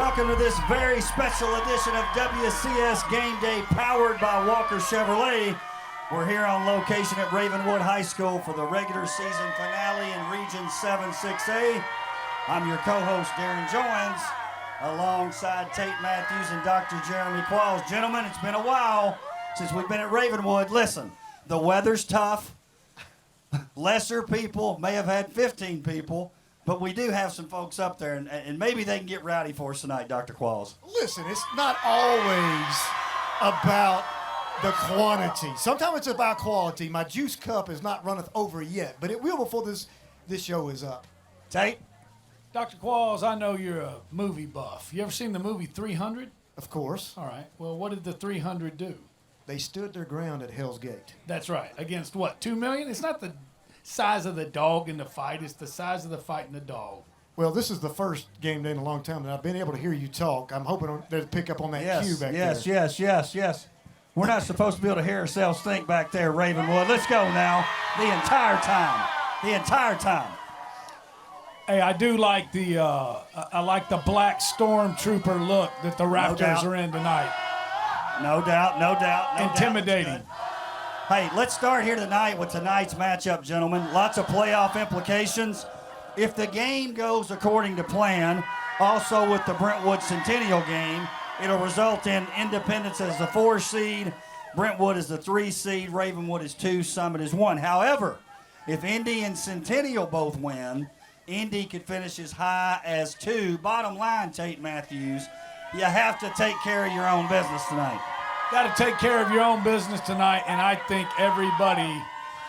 Welcome to this very special edition of WCS Game Day, powered by Walker Chevrolet. We're here on location at Ravenwood High School for the regular season finale in Region 7-6A. I'm your co-host, Darren Jones, alongside Tate Matthews and Dr. Jeremy Qualls. Gentlemen, it's been a while since we've been at Ravenwood. Listen, the weather's tough. Lesser people may have had 15 people. But we do have some folks up there, and maybe they can get rowdy for us tonight, Dr. Qualls. Listen, it's not always about the quantity. Sometimes it's about quality. My juice cup is not runneth over yet, but it will before this show is up. Tate? Dr. Qualls, I know you're a movie buff. You ever seen the movie 300? Of course. All right. Well, what did the 300 do? They stood their ground at Hell's Gate. That's right. Against what, 2 million? It's not the size of the dog in the fight. It's the size of the fight in the dog. Well, this is the first game day in a long time that I've been able to hear you talk. I'm hoping to pick up on that cue back there. Yes. We're not supposed to be able to hear ourselves think back there, Ravenwood. Let's go now. The entire time. Hey, I do like the I like the black stormtrooper look that the Raptors are in tonight. No doubt. Intimidating. Hey, let's start here tonight with tonight's matchup, gentlemen. Lots of playoff implications. If the game goes according to plan, also with the Brentwood Centennial game, it'll result in Independence as the 4 seed, Brentwood is the 3 seed, Ravenwood is 2, Summit is 1. However, if Indy and Centennial both win, Indy could finish as high as 2. Bottom line, Tate Matthews, you have to take care of your own business tonight. Got to take care of your own business tonight, and I think everybody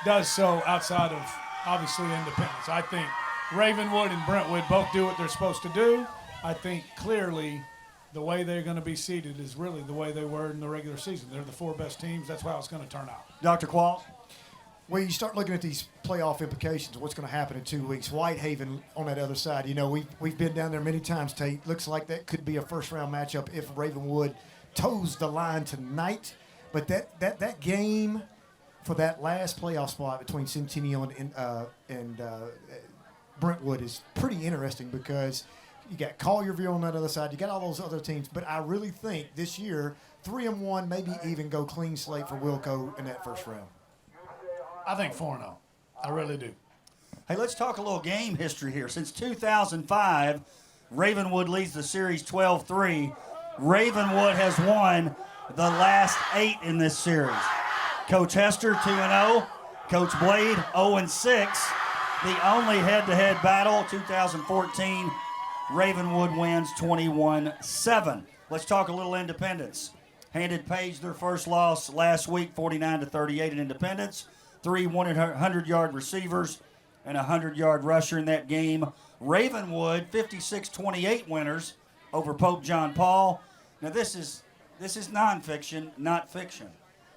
does so outside of, obviously, Independence. I think Ravenwood and Brentwood both do what they're supposed to do. I think clearly the way they're going to be seeded is really the way they were in the regular season. They're the 4 best teams. That's how it's going to turn out. Dr. Qualls? Well, you start looking at these playoff implications, what's going to happen in 2 weeks. Whitehaven on that other side, you know, we've been down there many times, Tate. Looks like that could be a first-round matchup if Ravenwood toes the line tonight. But that game for that last playoff spot between Centennial and Brentwood is pretty interesting because you got Collierville on that other side. You got all those other teams. But I really think this year, 3-1, maybe even go clean slate for Wilco in that first round. I think 4-0. I really do. Hey, let's talk a little game history here. Since 2005, Ravenwood leads the series 12-3. Ravenwood has won the last 8 in this series. Coach Hester, 2-0. Coach Blade, 0-6. The only head-to-head battle, 2014, Ravenwood wins 21-7. Let's talk a little Independence. Handed Page their first loss last week, 49-38 in Independence. 3 100-yard receivers and a 100-yard rusher in that game. Ravenwood, 56-28 winners over Pope John Paul. Now this is nonfiction, not fiction.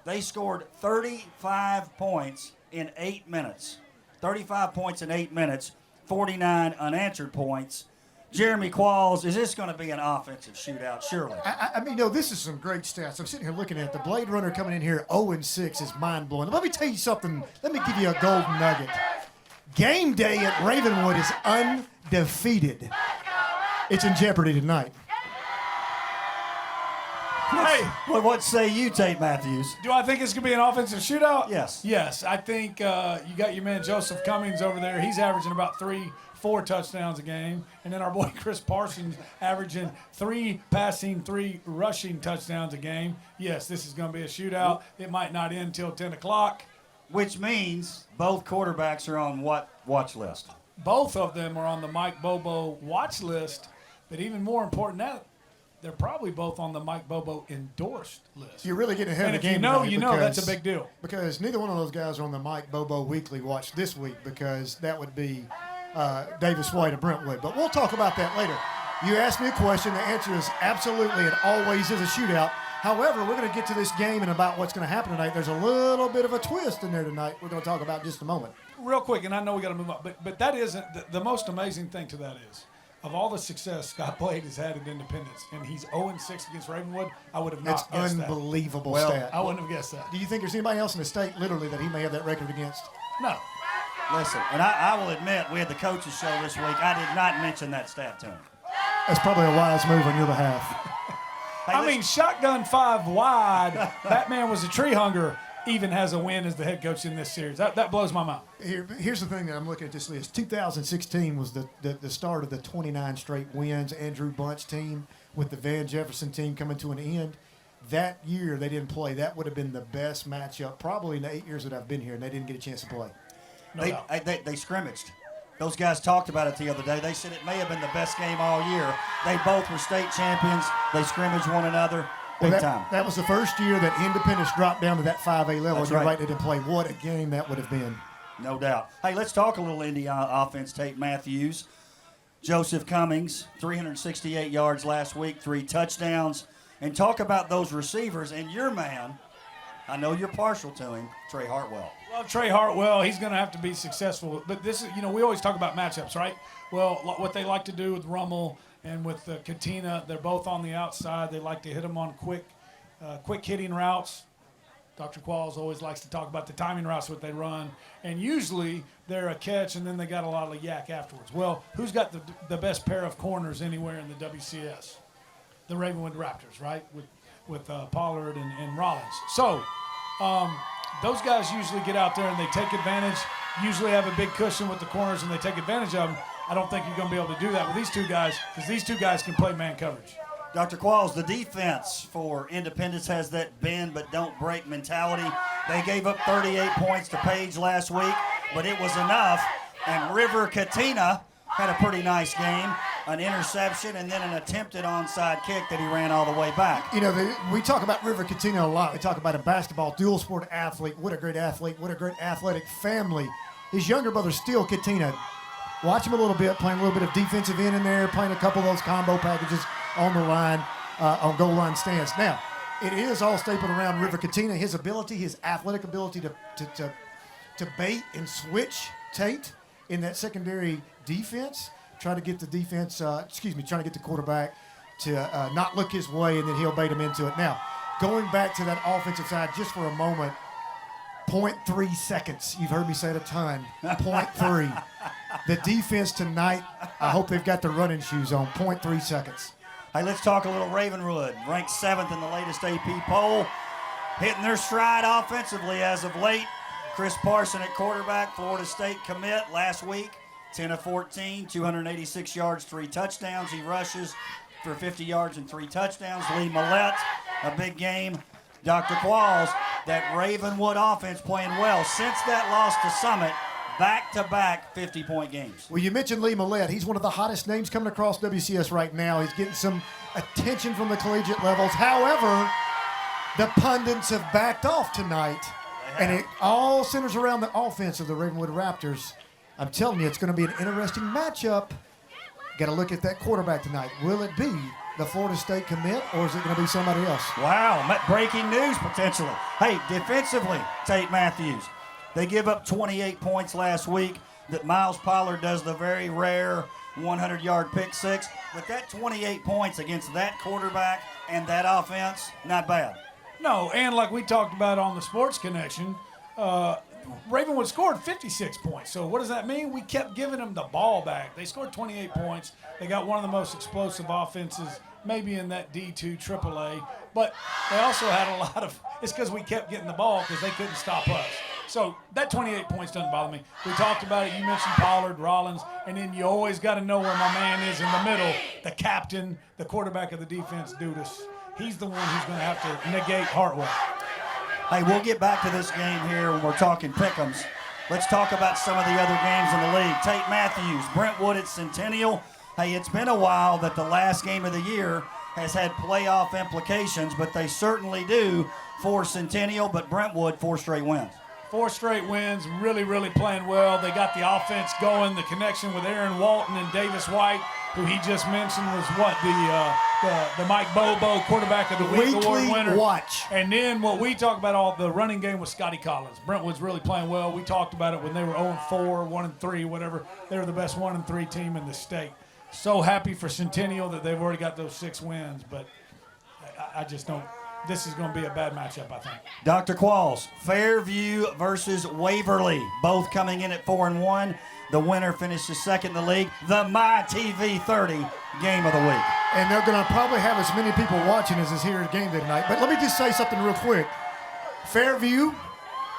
They scored 35 points in 8 minutes. 35 points in 8 minutes, 49 unanswered points. Jeremy Qualls, is this going to be an offensive shootout? Surely. I mean, this is some great stats. I'm sitting here looking at the Blade Runner coming in here 0-6 is mind-blowing. Let me tell you something. Let me give you a golden nugget. Game day at Ravenwood is undefeated. It's in jeopardy tonight. Hey, Well, what say you, Tate Matthews? do I think it's going to be an offensive shootout? Yes. Yes. I think you got your man Joseph Cummings over there. He's averaging about 3-4 touchdowns a game. And then our boy Chris Parsons averaging 3 passing, 3 rushing touchdowns a game. Yes, this is going to be a shootout. It might not end till 10 o'clock. Which means both quarterbacks are on what watch list? Both of them are on the Mike Bobo watch list. But even more important than that, they're probably both on the Mike Bobo endorsed list. You're really getting ahead And of the if game you know tonight that's a big deal. Because neither one of those guys are on the Mike Bobo weekly watch this week because that would be Davis White of Brentwood. But we'll talk about that later. You asked me a question. The answer is absolutely. It always is a shootout. However, we're going to get to this game and about what's going to happen tonight. There's a little bit of a twist in there tonight we're going to talk about in just a moment. Real quick, and I know we got to move on, but that isn't the most amazing thing to that is, of all the success Scott Blade has had at Independence, and he's 0-6 against Ravenwood, I would have not That's guessed unbelievable Well, stat. that. I wouldn't have guessed that. Do you think there's anybody else in the state, literally, that he may have that record against? No. Listen, and I will admit, we had the coaches show this week. I did not mention that stat to him. That's probably a wise move on your behalf. Hey, I mean, shotgun 5 wide. Batman was a tree hugger. Even has a win as the head coach in this series. That blows my mind. Here's the thing that I'm looking at this list. 2016 was the start of the 29 straight wins. Andrew Bunch's team with the Van Jefferson team coming to an end. That year they didn't play. That would have been the best matchup probably in the 8 years that I've been here, and they didn't get a chance to play. They scrimmaged. Those guys talked about it the other day. They said it may have been the best game all year. They both were state champions. They scrimmaged one another. Big time. That was the first year that Independence dropped down to that 5A level. That's You're right. right, they didn't play. What a game that would have been. No doubt. Hey, let's talk a little Indy offense. Tate Matthews, Joseph Cummings, 368 yards last week, 3 touchdowns. And talk about those receivers. And your man, I know you're partial to him, Trey Hartwell. Love Trey Hartwell. He's going to have to be successful. But this is, we always talk about matchups, right? Well, what they like to do with Rummel and with Katina, they're both on the outside. They like to hit them on quick hitting routes. Dr. Qualls always likes to talk about the timing routes that they run. And usually they're a catch, and then they got a lot of yak afterwards. Well, who's got the best pair of corners anywhere in the WCS? The Ravenwood Raptors, right? With Pollard and Rollins. So those guys usually get out there and they take advantage, usually have a big cushion with the corners, and they take advantage of them. I don't think you're going to be able to do that with these two guys because these two guys can play man coverage. Dr. Qualls, the defense for Independence has that bend but don't break mentality. They gave up 38 points to Page last week, but it was enough. And River Katina had a pretty nice game, an interception, and then an attempted onside kick that he ran all the way back. We talk about River Katina a lot. We talk about a basketball dual sport athlete. What a great athlete. What a great athletic family. His younger brother, still Katina. Watch him a little bit, playing a little bit of defensive end in there, playing a couple of those combo packages on the line, on goal line stands. Now, it is all stapled around River Katina. His ability, his athletic ability to bait and switch Tate in that secondary defense, trying to get the defense, trying to get the quarterback to not look his way, and then he'll bait him into it. Now, going back to that offensive side just for a moment, 0.3 seconds. You've heard me say it a ton. 0.3. The defense tonight, I hope they've got their running shoes on. 0.3 seconds. Hey, let's talk a little Ravenwood, ranked 7th in the latest AP poll, hitting their stride offensively as of late. Chris Parson at quarterback, Florida State commit last week, 10 of 14, 286 yards, 3 touchdowns. He rushes for 50 yards and 3 touchdowns. Lee Millette, a big game. Dr. Qualls, that Ravenwood offense playing well since that loss to Summit, back-to-back 50-point games. Well, you mentioned Lee Millette. He's one of the hottest names coming across WCS right now. He's getting some attention from the collegiate levels. However, the pundits have backed off tonight, and it all centers around the offense of the Ravenwood Raptors. I'm telling you, it's going to be an interesting matchup. Got to look at that quarterback tonight. Will it be the Florida State commit, or is it going to be somebody else? Wow, breaking news potentially. Hey, defensively, Tate Matthews. They give up 28 points last week. That Miles Pollard does the very rare 100-yard pick six. But that 28 points against that quarterback and that offense, not bad. No, and like we talked about on the Sports Connection, Ravenwood scored 56 points. So what does that mean? We kept giving them the ball back. They scored 28 points. They got one of the most explosive offenses maybe in that D2 AAA. But they also had a lot of – it's because we kept getting the ball because they couldn't stop us. So that 28 points doesn't bother me. We talked about it. You mentioned Pollard, Rollins, and then you always got to know where my man is in the middle, the captain, the quarterback of the defense, Dudas. He's the one who's going to have to negate Hartwell. Hey, we'll get back to this game here when we're talking pick'ems. Let's talk about some of the other games in the league. Tate Matthews, Brentwood at Centennial. Hey, it's been a while that the last game of the year has had playoff implications, but they certainly do for Centennial, but Brentwood, 4 straight wins. 4 straight wins, really, really playing well. They got the offense going, the connection with Aaron Walton and Davis White, who he just mentioned was the Mike Bobo quarterback of the week award winner. Watch. And then what we talk about, all the running game with Scotty Collins. Brentwood's really playing well. We talked about it when they were 0-4, 1-3, whatever. They were the best 1-3 team in the state. So happy for Centennial that they've already got those 6 wins, but I just don't. This is going to be a bad matchup, I think. Dr. Qualls, Fairview versus Waverly, both coming in at 4-1. The winner finishes second in the league. The My TV 30 game of the week. And they're going to probably have as many people watching as is here at game day tonight. But let me just say something real quick. Fairview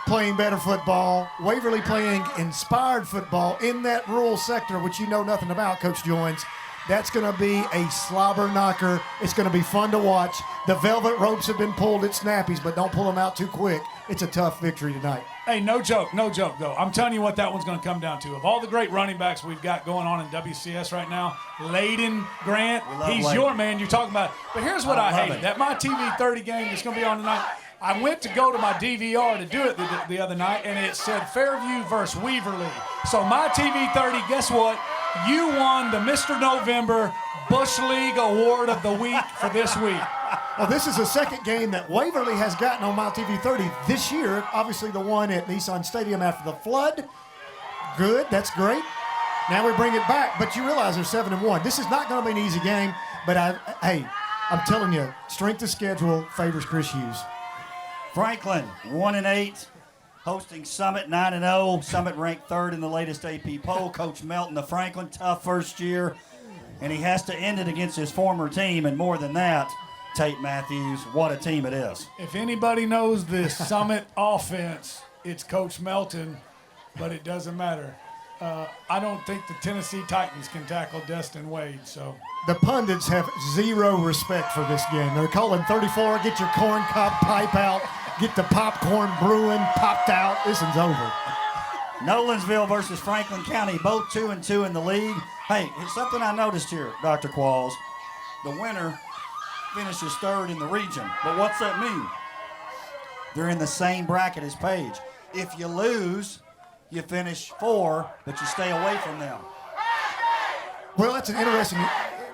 playing better football. Waverly playing inspired football in that rural sector, which you know nothing about, Coach Joins. That's going to be a slobber knocker. It's going to be fun to watch. The velvet ropes have been pulled at snappies, but don't pull them out too quick. It's a tough victory tonight. Hey, no joke, though. I'm telling you what that one's going to come down to. Of all the great running backs we've got going on in WCS right now, Layden Grant, he's Layden. your man you're talking about. But here's what I hated. That My TV 30 game that's going to be on tonight, I went to go to my DVR to do it the other night, and it said Fairview versus Weaverly. So My TV 30, guess what? You won the Mr. November Bush League Award of the Week for this week. Well, this is the second game that Waverly has gotten on My TV 30 this year. Obviously, the one at Nissan Stadium after the flood. Good, that's great. Now we bring it back, but you realize they're 7-1. This is not going to be an easy game, but I'm telling you, strength of schedule favors Chris Hughes. Franklin, 1-8, hosting Summit, 9-0. Summit ranked third in the latest AP poll. Coach Melton of Franklin, tough first year, and he has to end it against his former team, and more than that, Tate Matthews, what a team it is. If anybody knows this Summit offense, it's Coach Melton, but it doesn't matter. I don't think the Tennessee Titans can tackle Destin Wade, so. The pundits have zero respect for this game. They're calling 34, get your corn cob pipe out, get the popcorn brewing, popped out. This one's over. Nolensville versus Franklin County, both 2-2 in the league. Hey, it's something I noticed here, Dr. Qualls. The winner finishes third in the region. But what's that mean? They're in the same bracket as Page. If you lose, you finish 4, but you stay away from them. Well, that's an interesting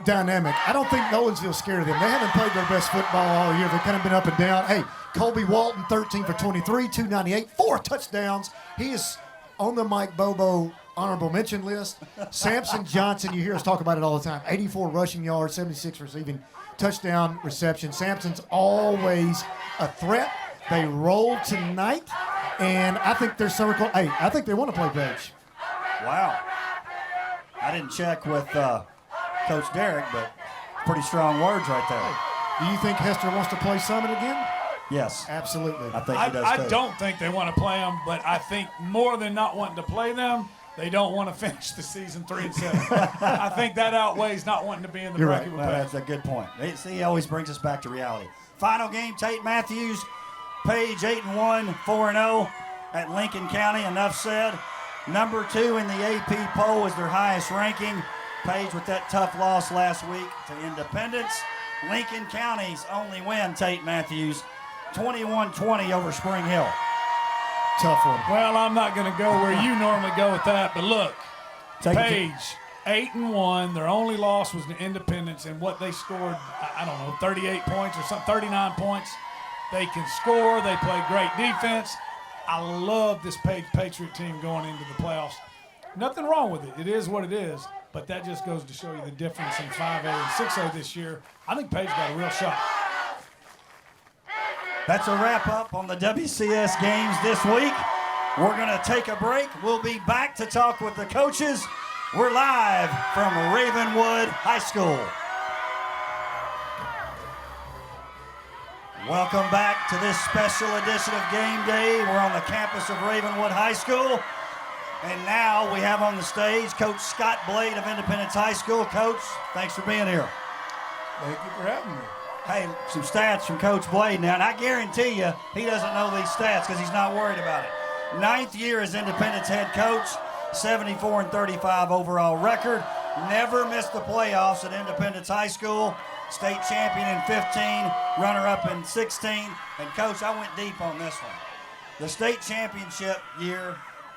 dynamic. I don't think Nolensville's scared of them. They haven't played their best football all year. They've kind of been up and down. Hey, Colby Walton, 13 for 23, 298, 4 touchdowns. He is on the Mike Bobo honorable mention list. Samson Johnson, you hear us talk about it all the time. 84 rushing yards, 76 receiving touchdown reception. Samson's always a threat. They roll tonight, and I think they're circle. Hey, I think they want to play Page. Wow. I didn't check with Coach Derek, but pretty strong words right there. Do you think Hester wants to play Summit again? Yes. Absolutely. I think he does I too. don't think they want to play them, but I think more than not wanting to play them, they don't want to finish the season 3-7. I think that outweighs not wanting to be in the You're bracket right. with Well, Page. that's a good point. See, he always brings us back to reality. Final game, Tate Matthews, Page 8-1, 4-0 at Lincoln County. Enough said. Number 2 in the AP poll is their highest ranking. Page with that tough loss last week to Independence. Lincoln County's only win, Tate Matthews, 21-20 over Spring Hill. Tough one. Well, I'm not going to go where you normally go with that, but look, Take it to- Page, 8-1. Their only loss was to Independence, and what they scored, I don't know, 38 points or something, 39 points. They can score. They play great defense. I love this Page Patriot team going into the playoffs. Nothing wrong with it. It is what it is, but that just goes to show you the difference in 5A and 6A this year. I think Page got a real shot. That's a wrap up on the WCS games this week. We're going to take a break. We'll be back to talk with the coaches. We're live from Ravenwood High School. Welcome back to this special edition of Game Day. We're on the campus of Ravenwood High School. And now we have on the stage Coach Scott Blade of Independence High School. Coach, thanks for being here. Thank you for having me. Hey, some stats from Coach Blade now, and I guarantee you he doesn't know these stats because he's not worried about it. 9th year as Independence head coach, 74-35 overall record, never missed the playoffs at Independence High School, state champion in 15, runner-up in 16, and Coach, I went deep on this one. The state championship year,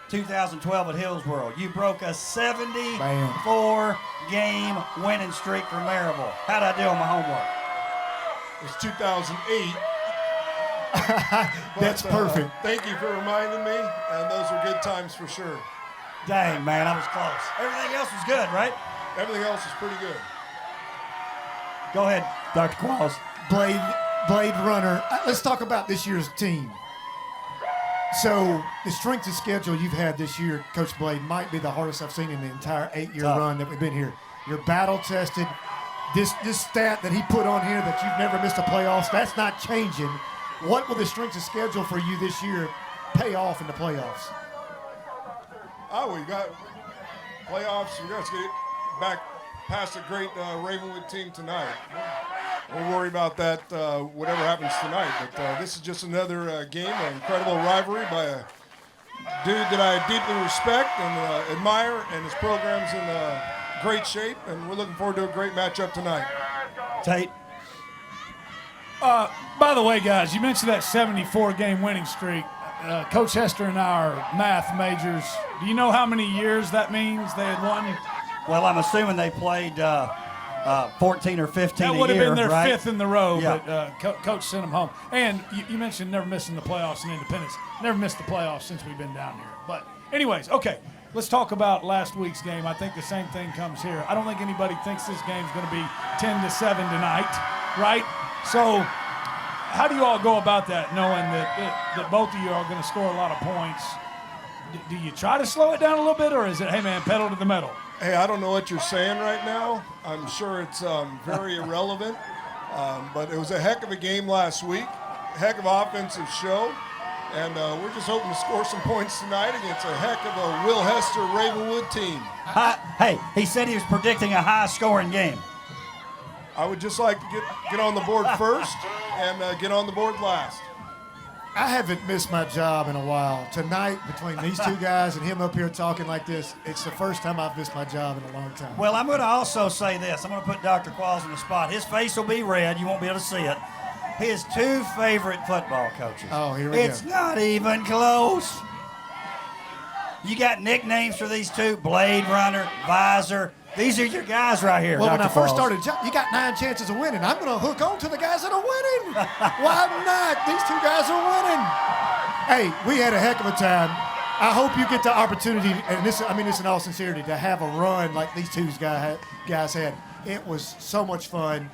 2012 at Hillsboro, you broke a 74-game winning streak for Maryville. How'd I do on my homework? It's 2008. That's perfect. Thank you for reminding me, and those were good times for sure. Dang, man, I was close. Everything else was good, right? Everything else is pretty good. Go ahead, Dr. Qualls. Blade Runner. Let's talk about this year's team. So the strength of schedule you've had this year, Coach Blade, might be the hardest I've seen in the entire 8-year run that we've been here. You're battle-tested. This stat that he put on here that you've never missed a playoffs, that's not changing. What will the strength of schedule for you this year pay off in the playoffs? Oh, we got playoffs. We got to get back past a great Ravenwood team tonight. We'll worry about that, whatever happens tonight. But this is just another game, an incredible rivalry by a dude that I deeply respect and admire, and his program's in great shape, and we're looking forward to a great matchup tonight. Tate? By the way, guys, you mentioned that 74-game winning streak. Coach Hester and I are math majors. Do you know how many years that means they had won? Well, I'm assuming they played 14 or 15 a year, that would have been their right? 5th in the row, Yeah. but Coach sent them home. And you mentioned never missing the playoffs in Independence. Never missed the playoffs since we've been down here. But anyways, okay, let's talk about last week's game. I think the same thing comes here. I don't think anybody thinks this game's going to be 10-7 tonight, right? So how do you all go about that, knowing that both of you are going to score a lot of points? Do you try to slow it down a little bit, or is it, hey, man, pedal to the metal? Hey, I don't know what you're saying right now. I'm sure it's very irrelevant, but it was a heck of a game last week, heck of offensive show, and we're just hoping to score some points tonight against a heck of a Will Hester Ravenwood team. Hey, he said he was predicting a high-scoring game. I would just like to get on the board first and get on the board last. I haven't missed my job in a while. Tonight, between these two guys and him up here talking like this, it's the first time I've missed my job in a long time. Well, I'm going to also say this. I'm going to put Dr. Qualls on the spot. His face will be red. You won't be able to see it. His 2 favorite football coaches. Oh, here we go. It's not even close. You got nicknames for these 2? Blade Runner, Visor. These are your guys right here, Well, Dr. when I first Qualls. started, you got 9 chances of winning. I'm going to hook on to the guys that are winning. Why not? These 2 guys are winning. Hey, we had a heck of a time. I hope you get the opportunity, and this in all sincerity, to have a run like these 2 guys had. It was so much fun.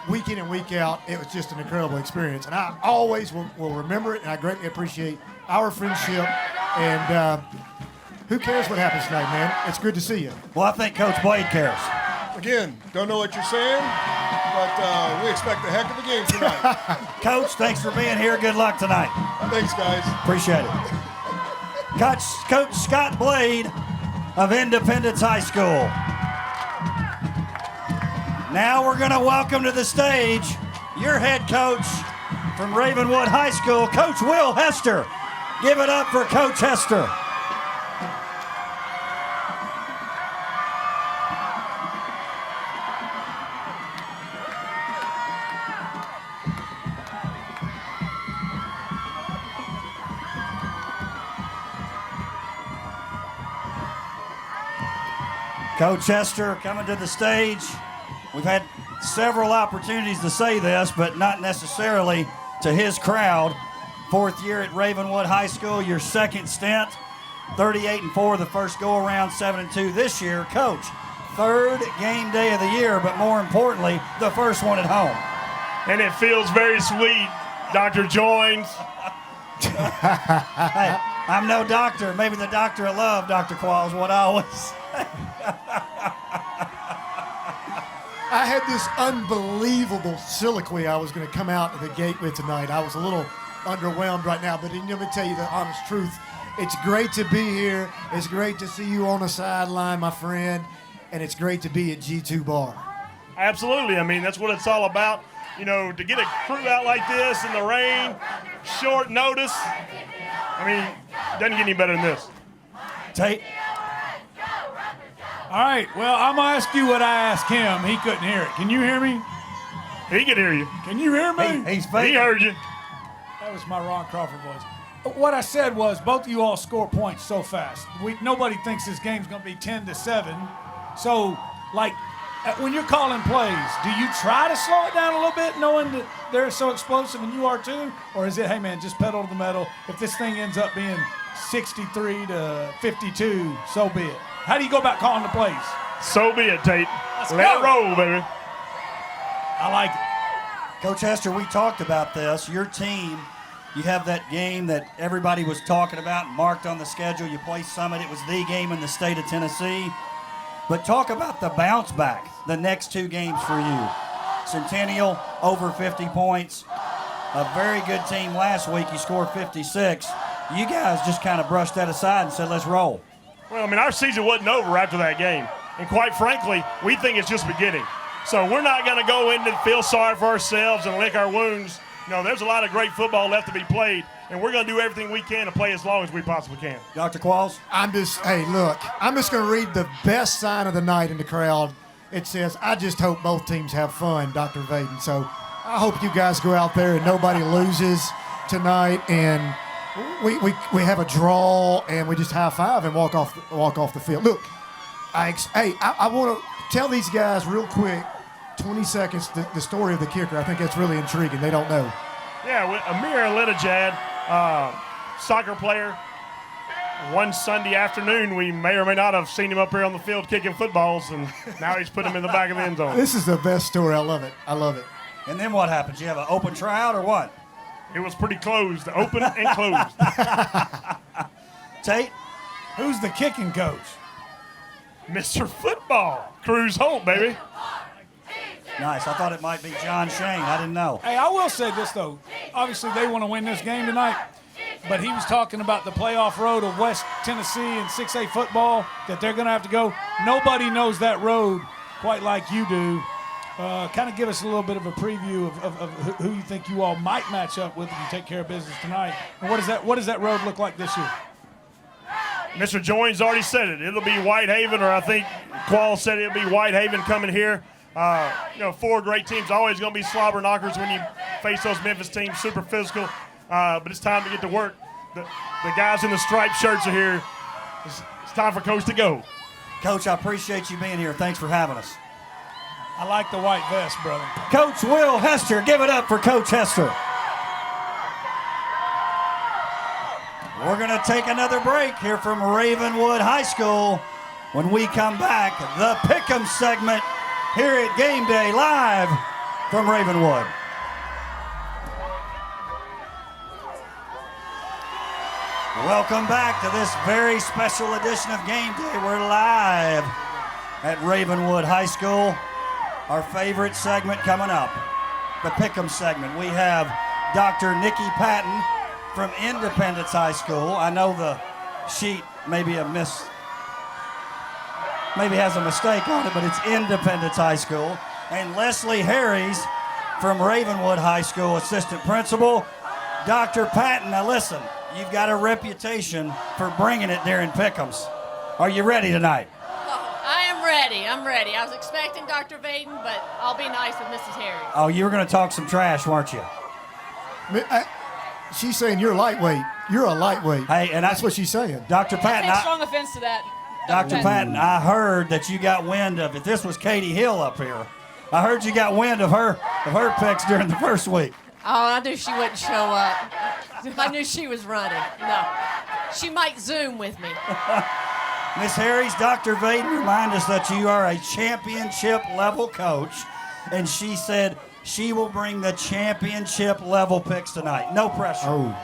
Week in and week out, it was just an incredible experience. And I always will remember it, and I greatly appreciate our friendship. And who cares what happens tonight, man? It's good to see you. Well, I think Coach Blade cares. Again, don't know what you're saying, but we expect a heck of a game tonight. Coach, thanks for being here. Good luck tonight. Thanks, guys. Appreciate it. Coach Scott Blade of Independence High School. Now we're going to welcome to the stage your head coach from Ravenwood High School, Coach Will Hester. Give it up for Coach Hester. Coach Hester coming to the stage. We've had several opportunities to say this, but not necessarily to his crowd. 4th year at Ravenwood High School, your 2nd stint. 38-4 the first go-around, 7-2 this year. Coach, 3rd game day of the year, but more importantly, the first one at home. And it feels very sweet, Dr. Joins. Hey, I'm no doctor. Maybe the doctor of love, Dr. Qualls, what I always say. I had this unbelievable soliloquy I was going to come out of the gate with tonight. I was a little underwhelmed right now, but let me tell you the honest truth. It's great to be here. It's great to see you on the sideline, my friend, and it's great to be at G2 Bar. Absolutely. I mean, that's what it's all about. You know, to get a crew out like this in the rain, short notice, I mean, doesn't get any better than this. Tate. All right, well, I'm going to ask you what I asked him. He couldn't hear it. Can you hear me? He can hear you. Can you hear me? He's He fake. heard you. That was my Ron Crawford voice. What I said was both of you all score points so fast. Nobody thinks this game's going to be 10-7. So, like, when you're calling plays, do you try to slow it down a little bit knowing that they're so explosive and you are too? Or is it, hey, man, just pedal to the metal. If this thing ends up being 63-52, so be it. How do you go about calling the plays? So be it, Tate. Let's Let go. it roll, baby. I like it. Coach Hester, we talked about this. Your team, You have that game that everybody was talking about and marked on the schedule. You play Summit. It was the game in the state of Tennessee. But talk about the bounce back, the next 2 games for you. Centennial, over 50 points. A very good team last week. You scored 56. You guys just kind of brushed that aside and said, let's roll. Well, I mean, our season wasn't over after that game. And quite frankly, we think it's just beginning. So we're not going to go in and feel sorry for ourselves and lick our wounds. No, there's a lot of great football left to be played, and we're going to do everything we can to play as long as we possibly can. Dr. Qualls? I'm just going to read the best sign of the night in the crowd. It says, I just hope both teams have fun, Dr. Vaden. So I hope you guys go out there and nobody loses tonight, and we have a draw, and we just high-five and walk off the field. Look, I want to tell these guys real quick, 20 seconds, the story of the kicker. I think that's really intriguing. They don't know. Yeah, Amir Alinajad, soccer player. One Sunday afternoon, we may or may not have seen him up here on the field kicking footballs, and now he's put him in the back of the end zone. This is the best story. I love it. I love it. And then what happens? You have an open tryout or what? It was pretty closed, open and closed. Tate? Who's the kicking coach? Mr. Football, Cruz Holt, baby. Nice. I thought it might be John Shane. I didn't know. Hey, I will say this, though. Obviously, they want to win this game tonight, but he was talking about the playoff road of West Tennessee and 6A football that they're going to have to go. Nobody knows that road quite like you do. Kind of give us a little bit of a preview of who you think you all might match up with if you take care of business tonight. And what does that road look like this year? Mr. Joins already said it. It'll be Whitehaven, or I think Qual said it'll be Whitehaven coming here. 4 great teams, always going to be slobber knockers when you face those Memphis teams, super physical. But it's time to get to work. The guys in the striped shirts are here. It's time for Coach to go. Coach, I appreciate you being here. Thanks for having us. I like the white vest, brother. Coach Will Hester, give it up for Coach Hester. We're going to take another break here from Ravenwood High School. When we come back, the Pick'em segment here at Game Day, live from Ravenwood. Welcome back to this very special edition of Game Day. We're live at Ravenwood High School. Our favorite segment coming up, the Pick'em segment. We have Dr. Nikki Patton from Independence High School. I know the sheet maybe has a mistake on it, but it's Independence High School. And Leslie Harries from Ravenwood High School, assistant principal. Dr. Patton, now listen, you've got a reputation for bringing it during Pick'ems. Are you ready tonight? I'm ready. I was expecting Dr. Vaden, but I'll be nice with Mrs. Harris. Oh, you were going to talk some trash, weren't you? She's saying you're lightweight. You're a lightweight. Hey, and that's what she's saying. Dr. I Patton, take strong offense to that. Dr. Patton, I heard that you got wind of it. This was Katie Hill up here. I heard you got wind of her picks during the first week. Oh, I knew she wouldn't show up. I knew she was running. No. She might Zoom with me. Miss Harris, Dr. Vaden reminded us that you are a championship level coach, and she said she will bring the championship level picks tonight. No pressure. Oh.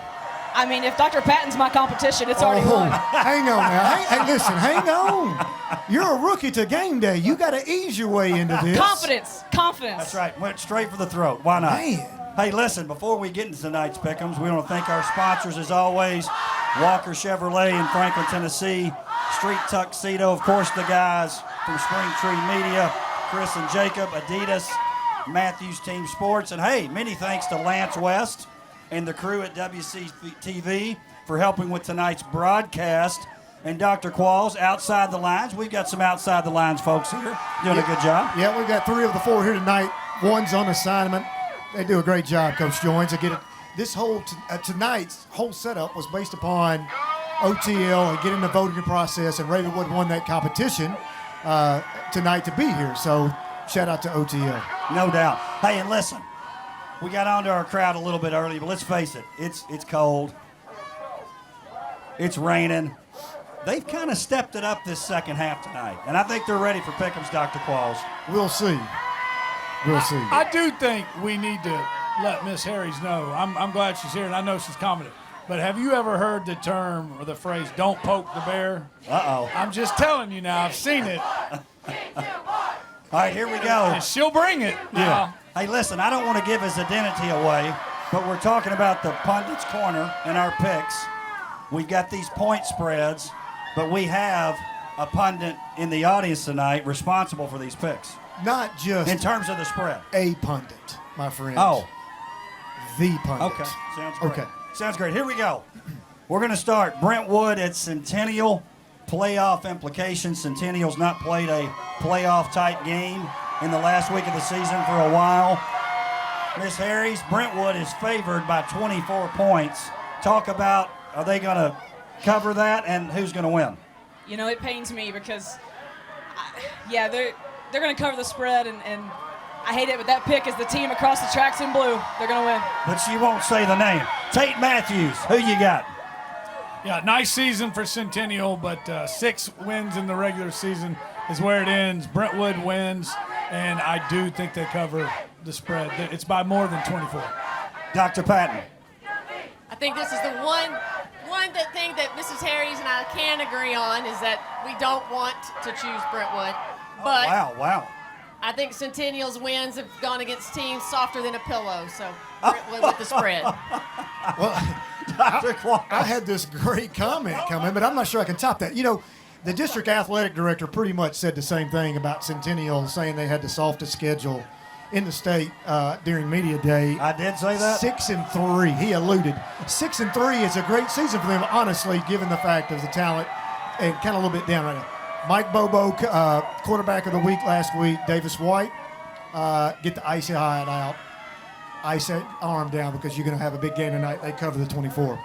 I mean, if Dr. Patton's my competition, it's already won. Hang on now. Hey, listen, hang on. You're a rookie to Game Day. You got to ease your way into this. Confidence. That's right. Went straight for the throat. Why not? Man. Hey, listen, before we get into tonight's Pick'ems, we want to thank our sponsors, as always, Walker Chevrolet in Franklin, Tennessee, Street Tuxedo, of course, the guys from Spring Tree Media, Chris and Jacob, Adidas, Matthews Team Sports, and hey, many thanks to Lance West and the crew at WCTV for helping with tonight's broadcast. And Dr. Qualls, Outside the Lines. We've got some Outside the Lines folks here doing a good job. Yeah, we've got 3 of the 4 here tonight. One's on assignment. They do a great job, Coach Joins. This whole tonight's whole setup was based upon OTL and getting the voting process, and Ravenwood won that competition tonight to be here. So shout out to OTL. No doubt. Hey, and listen, we got onto our crowd a little bit early, but let's face it, it's cold. It's raining. They've kind of stepped it up this second half tonight, and I think they're ready for Pick'ems, Dr. Qualls. We'll see. We'll see. I do think we need to let Miss Harries know. I'm glad she's here, and I know she's confident. But have you ever heard the term or the phrase, don't poke the bear? Uh-oh. I'm just telling you now. I've seen it. All right, here we go. And she'll bring it. Yeah. Hey, listen, I don't want to give his identity away, but we're talking about the pundit's corner and our picks. We've got these point spreads, but we have a pundit in the audience tonight responsible for these picks. Not just In terms of the spread. a pundit, my friend. Oh. The pundit. Okay. Sounds great. Okay. Sounds great. Here we go. We're going to start Brentwood at Centennial. Playoff implications. Centennial's not played a playoff-type game in the last week of the season for a while. Miss Harries, Brentwood is favored by 24 points. Talk about, are they going to cover that, and who's going to win? You know, it pains me because, they're going to cover the spread, and I hate it, but that pick is the team across the tracks in blue. They're going to win. But she won't say the name. Tate Matthews, who you got? Yeah, nice season for Centennial, but 6 wins in the regular season is where it ends. Brentwood wins, and I do think they cover the spread. It's by more than 24. Dr. Patton. I think this is the one thing that Mrs. Harries and I can agree on is that we don't want to choose Brentwood. But Wow. I think Centennial's wins have gone against teams softer than a pillow, so Brentwood with the spread. Well, I had this great comment come in, but I'm not sure I can top that. You know, the district athletic director pretty much said the same thing about Centennial, saying they had the softest schedule in the state during media day. I did say that? 6-3. He alluded. 6-3 is a great season for them, honestly, given the fact of the talent, and kind of a little bit down right now. Mike Bobo, quarterback of the week last week. Davis White, get the icy hide out. Ice that arm down because you're going to have a big game tonight. They cover the 24.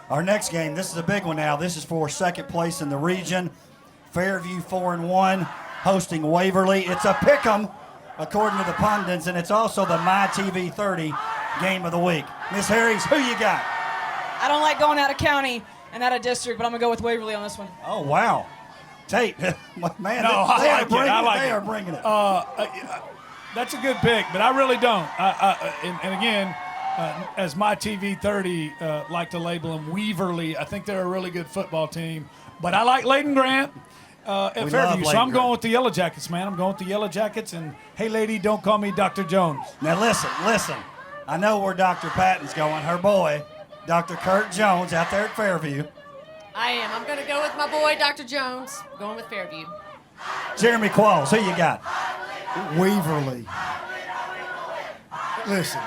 Our next game, this is a big one now. This is for second place in the region. Fairview 4-1, hosting Waverly. It's a pick-em, according to the pundits, and it's also the My TV 30 game of the week. Miss Harries, who you got? I don't like going out of county and out of district, but I'm going to go with Waverly on this one. Oh, wow. Tate, man, they are bringing it. That's a good pick, but I really don't. And again, as my TV 30 like to label them, Weaverly, I think they're a really good football team. But I like Layden Grant at Fairview, so I'm going with the Yellow Jackets, man. I'm going with the Yellow Jackets. And, hey, lady, don't call me Dr. Jones. Now, listen. I know where Dr. Patton's going. Her boy, Dr. Kurt Jones, out there at Fairview. I am. I'm going to go with my boy, Dr. Jones, going with Fairview. Jeremy Qualls, who you got? Waverly. Listen,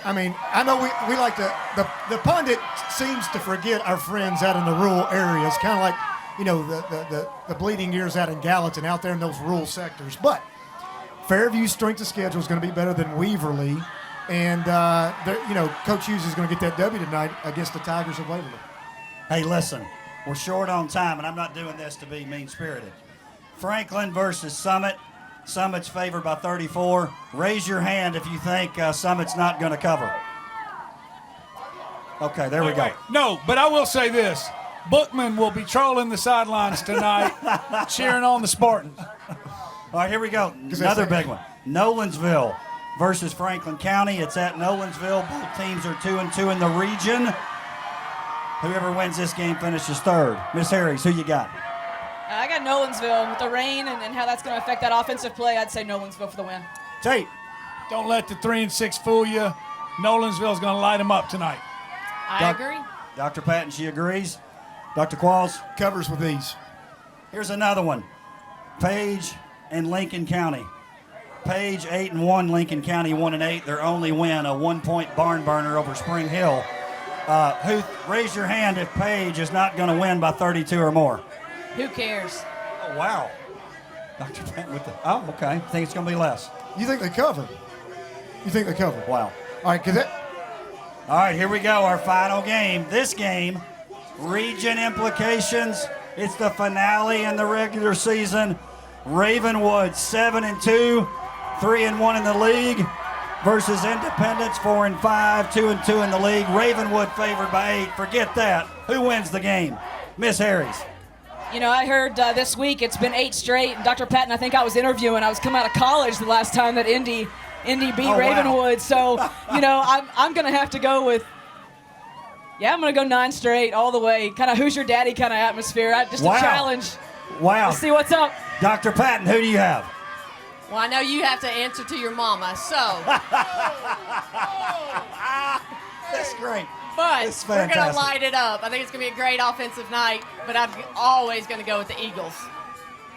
I mean, I know we like the pundit seems to forget our friends out in the rural areas, kind of like, you know, the bleeding ears out in Gallatin, out there in those rural sectors. But Fairview's strength of schedule is going to be better than Waverly, and Coach Hughes is going to get that W tonight against the Tigers of Waverly. Hey, listen, we're short on time, and I'm not doing this to be mean-spirited. Franklin versus Summit. Summit's favored by 34. Raise your hand if you think Summit's not going to cover. Okay, there we go. No, but I will say this. Bookman will be trolling the sidelines tonight, cheering on the Spartans. All right, here we go. Another big one. Nolensville versus Franklin County. It's at Nolensville. Both teams are 2-2 in the region. Whoever wins this game finishes third. Miss Harries, who you got? I got Nolensville. With the rain and how that's going to affect that offensive play, I'd say Nolensville for the win. Tate. Don't let the 3-6 fool you. Nolensville's going to light them up tonight. I agree. Dr. Patton, she agrees. Dr. Qualls? Covers with these. Here's another one. Page and Lincoln County. Page 8-1, Lincoln County 1-8. Their only win, a 1-point barn burner over Spring Hill. Raise your hand if Page is not going to win by 32 or more. Who cares? Oh, wow. Dr. Patton with the... Oh, okay. Think it's going to be less. You think they cover? Wow. All right, All right, here we go. Our final game. This game, region implications. It's the finale in the regular season. Ravenwood 7-2, 3-1 in the league versus Independence 4-5, 2-2 in the league. Ravenwood favored by 8. Forget that. Who wins the game? Miss Harries. You know, I heard this week it's been 8 straight. And Dr. Patton, I think I was interviewing. I was coming out of college the last time that Indy Indy beat Oh, wow. Ravenwood. So, I'm going to have to go with, I'm going to go 9 straight all the way. Kind of who's your daddy kind of atmosphere. Just Wow. a challenge. Wow. Let's see what's up. Dr. Patton, who do you have? Well, I know you have to answer to your mama, so. That's great. But It's we're going to fantastic. light it up. I think it's going to be a great offensive night, but I'm always going to go with the Eagles.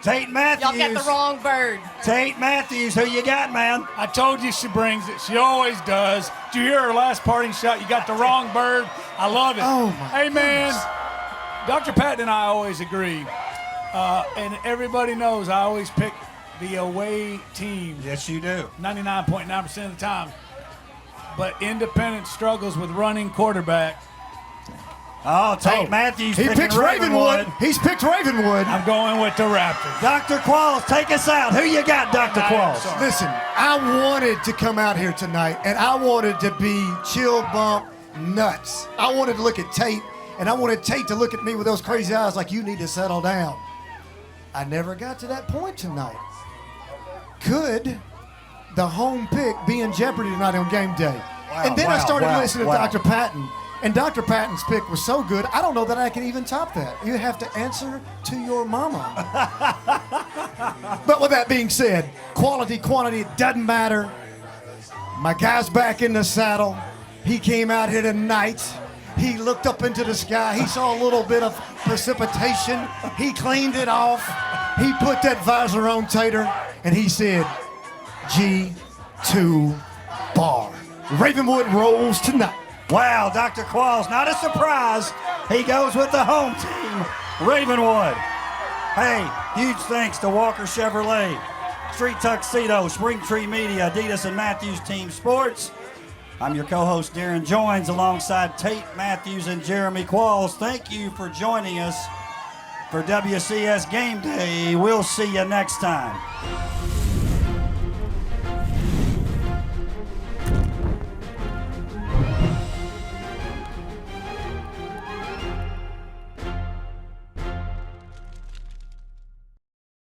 Tate Matthews. Y'all got the wrong bird. Tate Matthews, who you got, man? I told you she brings it. She always does. Did you hear her last parting shot? You got the wrong bird. I love it. Oh, my Hey, man, Dr. Patton and I always agree. And everybody knows I always pick the away team Yes, you do. 99.9% of the time. But Independence struggles with running quarterback. Oh, Tate Matthews He picking picks Ravenwood. He's picked Ravenwood. I'm going with the Raptors. Dr. Qualls, take us out. Who you got, Dr. Qualls? sorry. Listen, I wanted to come out here tonight, and I wanted to be chill bump nuts. I wanted to look at Tate, and I wanted Tate to look at me with those crazy eyes like, you need to settle down. I never got to that point tonight. Could the home pick be in jeopardy tonight on game day? And then I started listening to Dr. Patton, and Dr. Patton's pick was so good, I don't know that I can even top that. You have to answer to your mama. But with that being said, quality, quantity, it doesn't matter. My guy's back in the saddle. He came out here tonight. He looked up into the sky. He saw a little bit of precipitation. He cleaned it off. He put that visor on Tater, and he said, G2 bar. Ravenwood rolls tonight. Wow, Dr. Qualls, not a surprise. He goes with the home team, Ravenwood. Hey, huge thanks to Walker Chevrolet, Street Tuxedo, Spring Tree Media, Adidas and Matthews Team Sports. I'm your co-host, Darren Joins, alongside Tate Matthews and Jeremy Qualls. Thank you for joining us for WCS Game Day. We'll see you next time.